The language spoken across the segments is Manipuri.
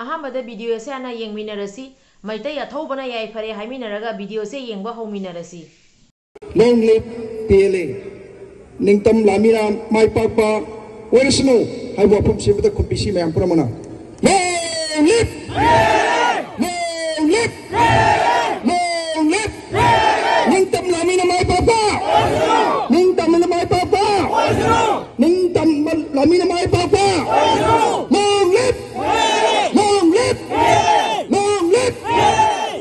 अहमद वीडियो से आना येंगमिनरसी मैतै अथौबना याय फरे हाइमिनरगा वीडियो से येंगबा हौमिनरसी long live PLA ningtam lamina mai papa orisno hai wafam sebada kumpisi mayam puramana long live long live long live ningtam lamina mai papa ningtam mai papa ningtam lamina mai papa long live long live long live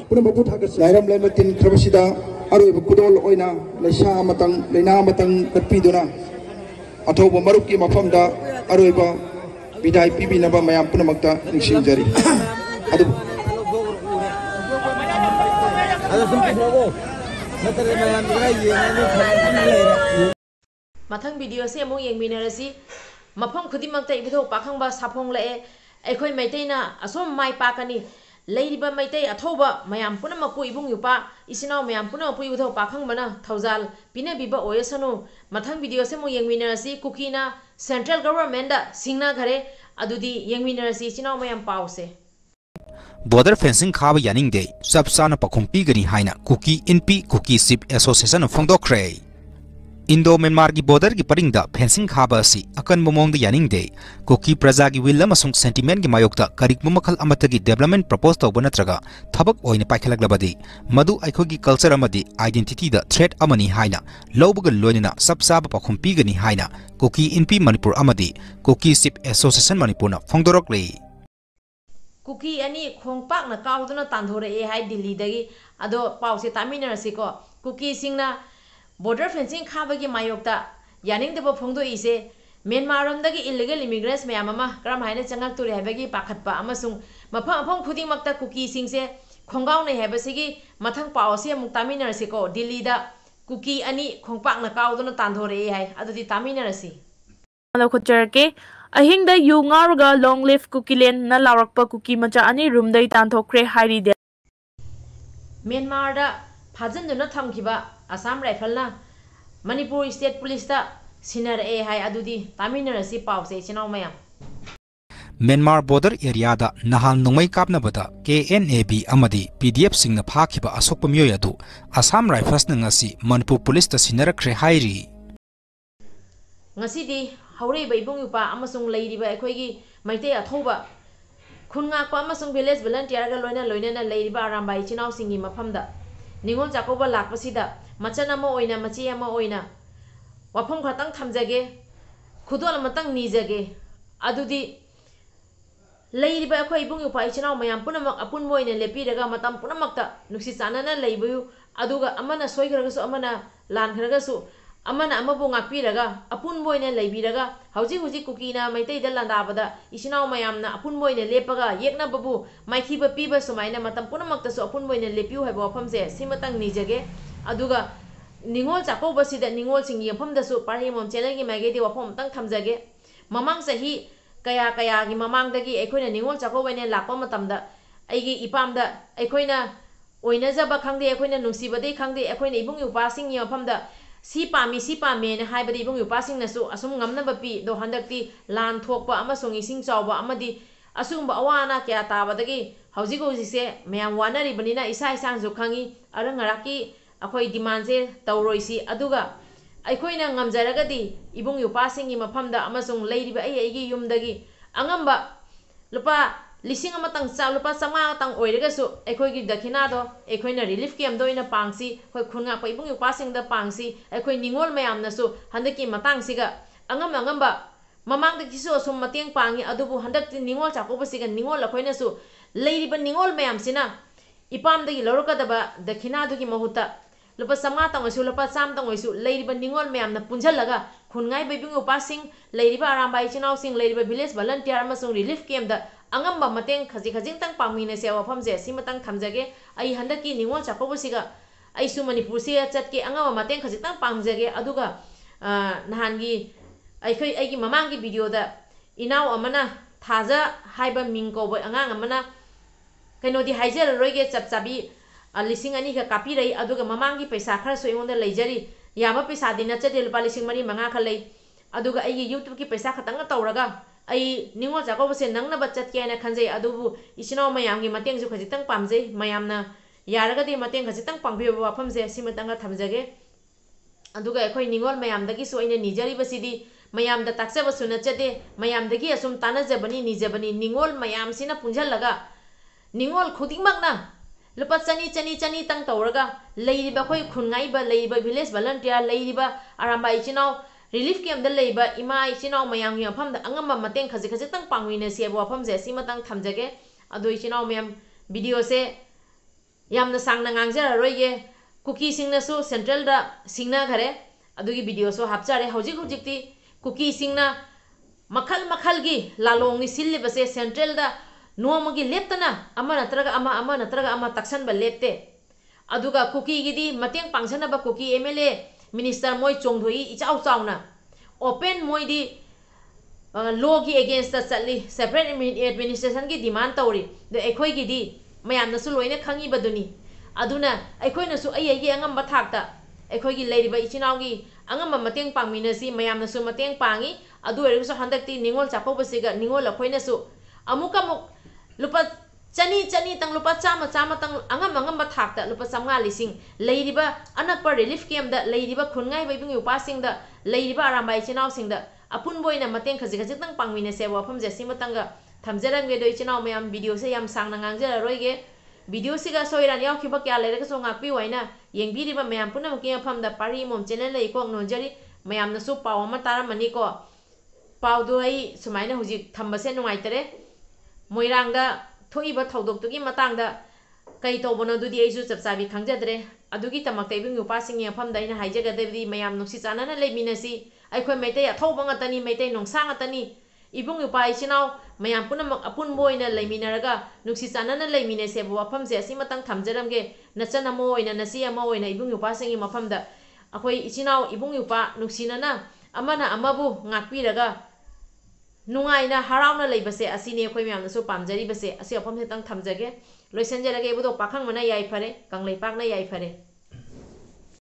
puna babu thagas lairam laimatin khrabasida aroi kudol oina leisa matang leina matang katpiduna athouba marukki mafamda aroi ba bidai pibinaba mayam punamakta ningshingjari adu mathang video se among yengminarasi mafam khudimakta ibutho pakhangba saphong lae aikhoi maiteina asom mai pakani leiba maitei athouba mayam punamaku ibung yupa isinau mayam punapu ibutho pakhangmana thaujal pine biba oyesanu mathang video se among yengminarasi kukina central government da singna ghare adudi yengminarasi isinau mayam pause border fencing khaba yaning de sabsana pakhumpi gani haina kuki np kuki ship association of phongdokre Indo Myanmar ki border ki paring da fencing khaba si akan momong da yaning de kuki praja ki will amasung sentiment ki mayok da karik mumakhal amata ki development propose to banatraga thabak oine paikhalak labadi madu aikhoi ki culture amadi identity da threat amani haina lobga loinina sabsaba pakhumpi gani haina kuki np manipur amadi kuki ship association manipur na phongdorok le kuki ani khongpak na kauduna tandhore e hai Delhi dagi ado pause taminarasi ko kuki singna border fencing khabagi mayokta yaning debo phongdo ise Myanmar romdagi illegal immigrants mayam ama kram haina changak turi habagi pakhatpa amasung mafam aphong khuding makta kuki singse khongaw nei habasigi mathang pause amuk taminarasi ko Delhi da kuki ani khongpak na kauduna tandhore e hai adudi taminarasi ala khucherke ahing da yu ngarga long live kukilen na larakpa kuki macha ani room dai tanthokre hairi de Myanmar da phajanduna thamkiba Assam rifle na Manipur state police da sinar e hai adudi taminarasi pause chinau mayam Myanmar border area da nahan nungmai kapna bada KNAB amadi PDF singna phakhiba asokpa myoy adu Assam rifles na ngasi Manipur police da sinar khre hairi ngasi di haure bai bung yupa amasung leiriba aikhoi gi maitei athouba khunga ko amasung village volunteer ga loina na leiriba arambai chinau singi mafamda ningol chakouba lakpasida machan ama oina machi ama oina wafam khatang thamjage khudol matang nijage adudi leiriba aikhoi bung yupa chinau mayam punamak apun moina lepiraga matam punamakta nungshi chanana leibu aduga amana soigraga su amana lan khraga su amana amabu ngakpiraga apun moina leibiraga hauji kukina maitai da landabada isinau mayamna apun moina lepaga yekna babu maikhiba piba sumaina matam punamakta su apun moina lepiu haiba wafamse simatang nijage aduga ningol chakouba sida ningol singi wafamda su PARIEMOM channel gi magedi wafam tang thamjage mamang sahi kaya gi mamang dagi aikhoina ningol chakouba ne lakpa matamda aigi ipamda aikhoina oina jaba khangde aikhoina nungsibadei khangde aikhoina ibung yupa singi wafamda si pami ne haibadi ibung yupa sing nasu asum ngamna bapi do handakti lan thokpa amasung ising chawba amadi asumba awana kya tabadagi hauji se mayam wanari banina isa isang ju khangi arangaraki akhoi demand se tawroisi aduga aikhoina ngamjaragadi ibung yupa singi mafamda amasung leiriba aigi yumdagi angamba lupa lising amatang cha lupa sama tang oiraga su aikhoi gi dakhina do aikhoina relief camp do ina pangsi khoi khunga pai bung yupa sing da pangsi aikhoi ningol mayam na su handaki matang siga angamba mamang da kisu asum mateng pangi adubu handak ningol chakouba siga ningol akhoina su leiriba ningol mayam sina ipam dagi loroka daba dakhina du gi mahuta lupa sama tang oisu lupa sam tang oisu leiriba ningol mayam na punjalaga khungai bai bung yupa sing leiriba arambai chinau sing leiriba village volunteer amasung relief camp da angamba mateng khajing tang pangmine se wafam je simatang thamjage ai handaki ningol chakouba siga ai su Manipur se chatke angamba mateng khajing tang pangjage aduga nahangi aikhoi aigi mamangi video da inau amana thaja haiba mingko boy angang amana kaino di haijer roige chapchabi lising ani ka kapi rai aduga mamangi paisa khara so ingonda leijari yama paisa dina chate lupa lising mari manga khalei aduga aigi YouTube ki paisa khatanga tawraga ai ningol chakoba se nangnaba chatke na khanjai adubu ichinaw mayam gi mateng ju khajitang pamjai mayamna yaraga di mateng khajitang pangbi wafam se simatanga thamjage aduga aikhoi ningol mayam dagi su aina nijari basidi mayam da takchaba suna chade mayam dagi asum tanajabani nijabani ningol mayam sina punjalaga ningol khudingmakna lupa chani tang tawraga leiriba khoi khungai ba leiba village volunteer leiriba aramba ichinaw relief camp da leiba ima ichinaw mayam gi mafam da angama mateng khaji tang pangwina se wafam je simatang thamjage adu ichinaw mayam video se yamna sangna ngangjara roige cookie singna su central da singna khare adugi video so hapchare hojik ti cookie singna makhal gi lalong ni silli base central da nomagi leptana ama natraga ama taksan ba lepte aduga cookie gi di mateng pangsana ba cookie MLA minister moi chongdoi ichau chauna open moi di law gi against the chatli separate administration gi demand tawri de aikhoi gi di mayam na su loina khangi baduni aduna aikhoi na su ai angam ba thakta aikhoi gi leiriba ichinaw gi angam mateng pangminasi mayam na su mateng pangi adu eri su handakti ningol chakoba siga ningol akhoi na su amuk lupa chani tang lupa chama tang angam ba thakta lupa samnga lising leiriba anakpa relief camp da leiriba khungai baibung eupa sing da leiriba arambai chinaw sing da apun boina mateng khaji tang pangmine se wafam je simatanga thamjarang ge doi chinaw mayam video se yam sangna ngangjara roige video siga soiran yaw khiba kya leira ka so ngakpi waina yengbiriba mayam punam ke afam da PARIEMOM channel lei ko nonjari mayam na su paw ama taramani ko paw do ai sumaina huji thambase nungai tare moirang da thoiba thodok tugi matang da kai to bono dudi ai su chapchabi khangjadre adugi tamak taibung yupa sing afam da ina haijaga debi mayam nungshi chanana leiminasy aikhoi meitei athouba ngatani meitei nongsa ngatani ibung yupa ichinaw mayam punam apun boina leiminaraga nungshi chanana leiminase wafam je simatang thamjaramge nachana mo oina nasi ama oina ibung yupa singi mafam da akhoi ichinaw ibung yupa nungsinana amana amabu ngakpiraga nungaina harauna leibase asini akhoi mayam na su pamjari base asi afam se tang thamjage loisanjarage budo pakhang mana yai phare kanglei pakna yai phare.